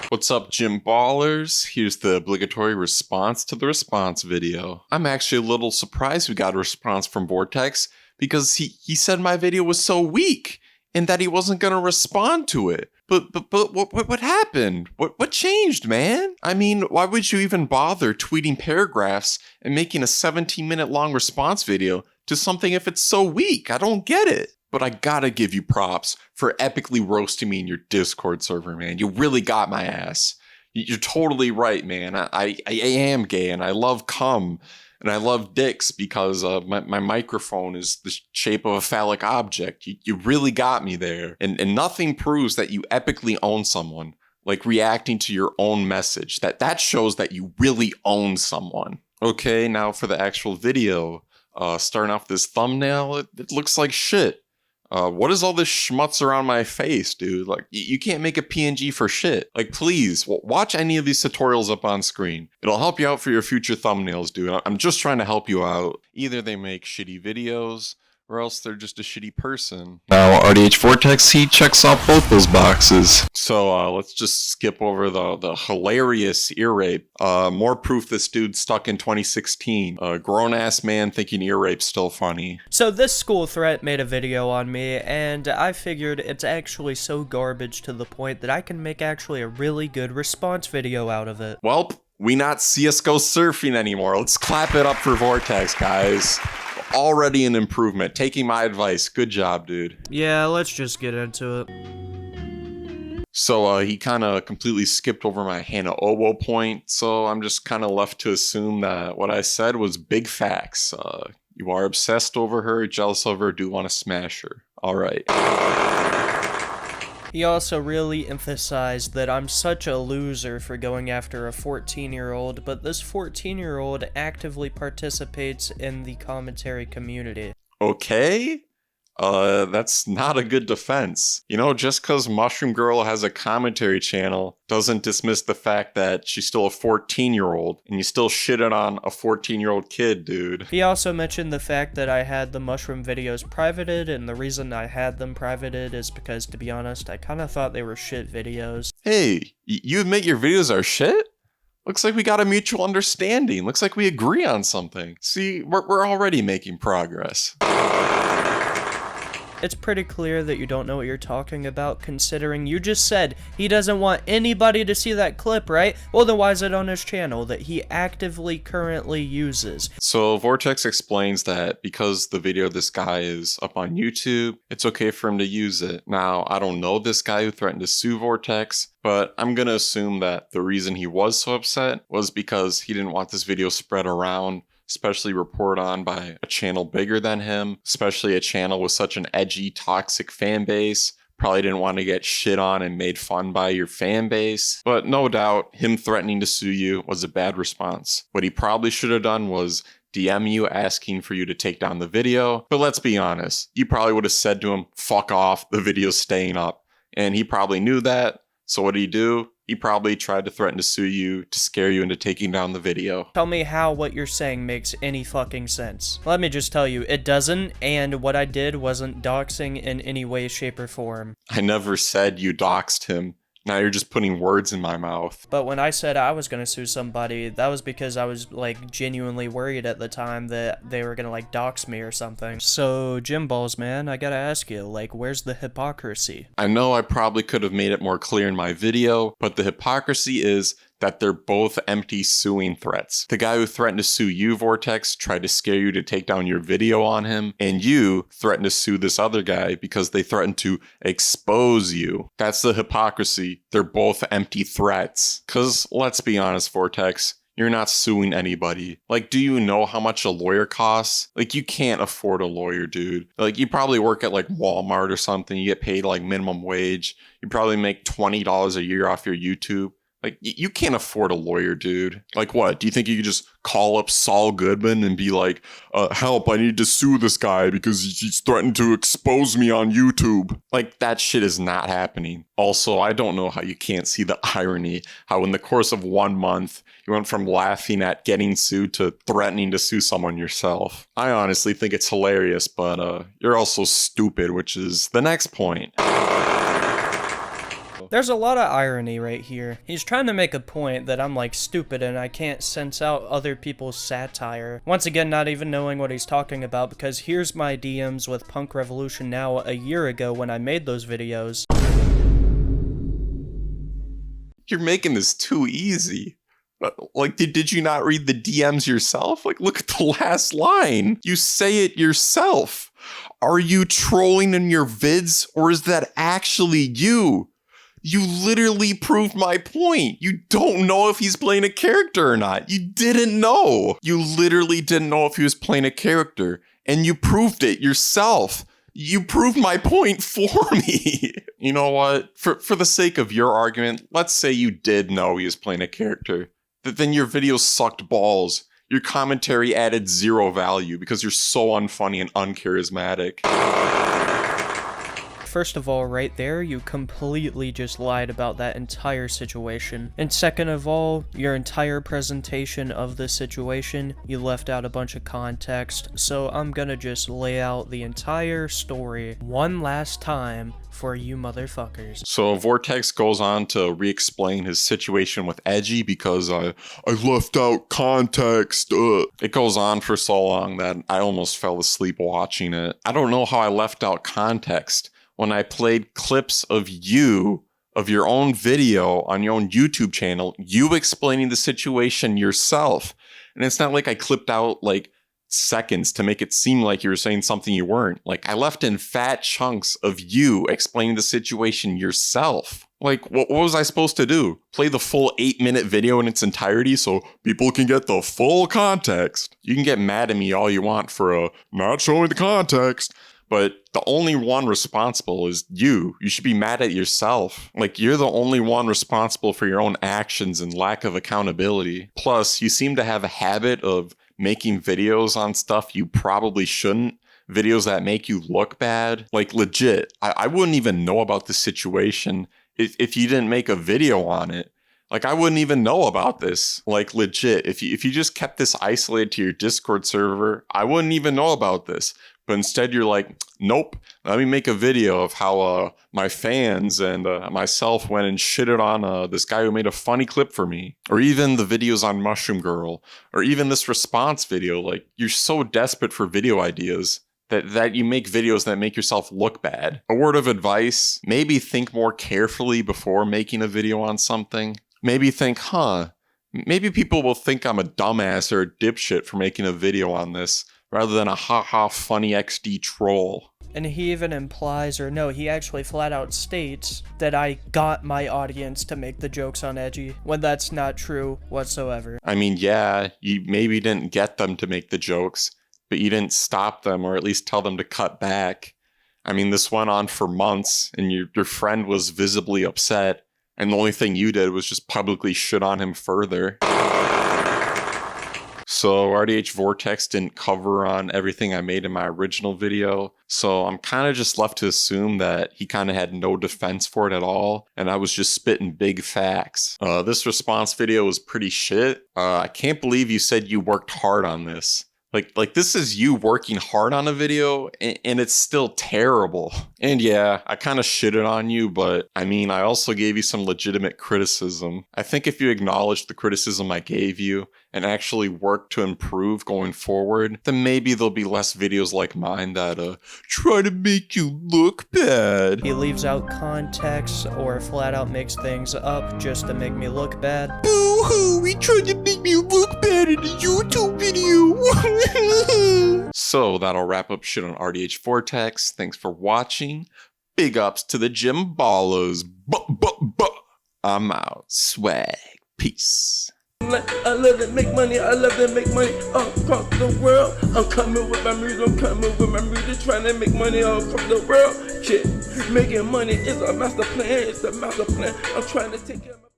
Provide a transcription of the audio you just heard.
What's up, gym ballers? Here's the obligatory response to the response video. I'm actually a little surprised we got a response from Vortex because he said my video was so weak and that he wasn't gonna respond to it. But what happened? What changed, man? I mean, why would you even bother tweeting paragraphs and making a 17-minute long response video to something if it's so weak? I don't get it. But I gotta give you props for epically roasting me in your Discord server, man. You really got my ass. You're totally right, man. I am gay and I love cum and I love dicks because my microphone is the shape of a phallic object. You really got me there. And nothing proves that you epically own someone like reacting to your own message. That shows that you really own someone. Okay, now for the actual video. Starting off this thumbnail, it looks like shit. What is all this schmutz around my face, dude? Like, you can't make a PNG for shit. Like, please, watch any of these tutorials up on screen. It'll help you out for your future thumbnails, dude. I'm just trying to help you out. Either they make shitty videos, or else they're just a shitty person. Now, RDH Vortex, he checks off both those boxes. So, let's just skip over the hilarious ear rape. More proof this dude stuck in 2016. A grown-ass man thinking ear rape's still funny. So this school threat made a video on me, and I figured it's actually so garbage to the point that I can make actually a really good response video out of it. Welp, we not CSGO surfing anymore. Let's clap it up for Vortex, guys. Already an improvement. Taking my advice. Good job, dude. Yeah, let's just get into it. So he kind of completely skipped over my Hannah Obo point, so I'm just kind of left to assume that what I said was big facts. You are obsessed over her, jealous of her, do want to smash her. All right. He also really emphasized that I'm such a loser for going after a 14-year-old, but this 14-year-old actively participates in the commentary community. Okay? That's not a good defense. You know, just because Mushroom Girl has a commentary channel doesn't dismiss the fact that she's still a 14-year-old, and you still shitted on a 14-year-old kid, dude. He also mentioned the fact that I had the Mushroom videos privated, and the reason I had them privated is because, to be honest, I kind of thought they were shit videos. Hey, you admit your videos are shit? Looks like we got a mutual understanding. Looks like we agree on something. See, we're already making progress. It's pretty clear that you don't know what you're talking about, considering you just said he doesn't want anybody to see that clip, right? Well, then why is it on his channel that he actively currently uses? So Vortex explains that because the video of this guy is up on YouTube, it's okay for him to use it. Now, I don't know this guy who threatened to sue Vortex, but I'm gonna assume that the reason he was so upset was because he didn't want this video spread around, especially reported on by a channel bigger than him, especially a channel with such an edgy, toxic fan base. Probably didn't want to get shit on and made fun by your fan base. But no doubt, him threatening to sue you was a bad response. What he probably should have done was DM you asking for you to take down the video. But let's be honest, you probably would have said to him, fuck off, the video's staying up. And he probably knew that. So what did he do? He probably tried to threaten to sue you to scare you into taking down the video. Tell me how what you're saying makes any fucking sense. Let me just tell you, it doesn't, and what I did wasn't doxing in any way, shape, or form. I never said you doxed him. Now you're just putting words in my mouth. But when I said I was gonna sue somebody, that was because I was, like, genuinely worried at the time that they were gonna, like, dox me or something. So, Gym Balls, man, I gotta ask you, like, where's the hypocrisy? I know I probably could have made it more clear in my video, but the hypocrisy is that they're both empty suing threats. The guy who threatened to sue you, Vortex, tried to scare you to take down your video on him, and you threatened to sue this other guy because they threatened to expose you. That's the hypocrisy. They're both empty threats. Cause let's be honest, Vortex, you're not suing anybody. Like, do you know how much a lawyer costs? Like, you can't afford a lawyer, dude. Like, you probably work at, like, Walmart or something. You get paid, like, minimum wage. You probably make $20 a year off your YouTube. Like, you can't afford a lawyer, dude. Like, what? Do you think you could just call up Saul Goodman and be like, help, I need to sue this guy because he's threatened to expose me on YouTube? Like, that shit is not happening. Also, I don't know how you can't see the irony, how in the course of 1 month, you went from laughing at getting sued to threatening to sue someone yourself. I honestly think it's hilarious, but you're also stupid, which is the next point. There's a lot of irony right here. He's trying to make a point that I'm like stupid and I can't sense out other people's satire. Once again, not even knowing what he's talking about, because here's my DMs with Punk Revolution now a year ago when I made those videos. You're making this too easy. Like, did you not read the DMs yourself? Like, look at the last line. You say it yourself. Are you trolling in your vids, or is that actually you? You literally proved my point. You don't know if he's playing a character or not. You didn't know. You literally didn't know if he was playing a character, and you proved it yourself. You proved my point for me. You know what? For the sake of your argument, let's say you did know he was playing a character. Then your video sucked balls. Your commentary added zero value because you're so unfunny and uncharismatic. First of all, right there, you completely just lied about that entire situation. And second of all, your entire presentation of the situation, you left out a bunch of context, so I'm gonna just lay out the entire story one last time for you motherfuckers. So Vortex goes on to re-explain his situation with Edgy because I left out context. It goes on for so long that I almost fell asleep watching it. I don't know how I left out context when I played clips of your own video on your own YouTube channel, you explaining the situation yourself. And it's not like I clipped out like seconds to make it seem like you were saying something you weren't. Like, I left in fat chunks of you explaining the situation yourself. Like, what was I supposed to do? Play the full 8-minute video in its entirety so people can get the full context? You can get mad at me all you want for not showing the context, but the only one responsible is you. You should be mad at yourself. Like, you're the only one responsible for your own actions and lack of accountability. Plus, you seem to have a habit of making videos on stuff you probably shouldn't. Videos that make you look bad. Like, legit, I wouldn't even know about this situation if you didn't make a video on it. Like, I wouldn't even know about this. Like, legit, if you just kept this isolated to your Discord server, I wouldn't even know about this. But instead you're like, nope, let me make a video of how my fans and myself went and shitted on this guy who made a funny clip for me. Or even the videos on Mushroom Girl. Or even this response video. Like, you're so desperate for video ideas that you make videos that make yourself look bad. A word of advice, maybe think more carefully before making a video on something. Maybe think, maybe people will think I'm a dumbass or a dipshit for making a video on this, rather than a haha funny XD troll. And he even implies, or no, he actually flat out states that I got my audience to make the jokes on Edgy, when that's not true whatsoever. I mean, yeah, you maybe didn't get them to make the jokes, but you didn't stop them or at least tell them to cut back. I mean, this went on for months, and your friend was visibly upset, and the only thing you did was just publicly shit on him further. So RDH Vortex didn't cover on everything I made in my original video, so I'm kind of just left to assume that he kind of had no defense for it at all, and I was just spitting big facts. This response video was pretty shit. I can't believe you said you worked hard on this. Like this is you working hard on a video, and it's still terrible. And yeah, I kind of shitted on you, but I mean, I also gave you some legitimate criticism. I think if you acknowledge the criticism I gave you and actually work to improve going forward, then maybe there'll be less videos like mine that try to make you look bad. He leaves out context or flat out makes things up just to make me look bad. Boo-hoo, he tried to make me look bad in a YouTube video. So that'll wrap up shit on RDH Vortex. Thanks for watching. Big ups to the gym ballers. I'm out. Swag. Peace. I love to make money, I love to make money all across the world. I'm coming with my music, trying to make money all across the world. Shit, making money is a master plan, it's a master plan. I'm trying to take care of my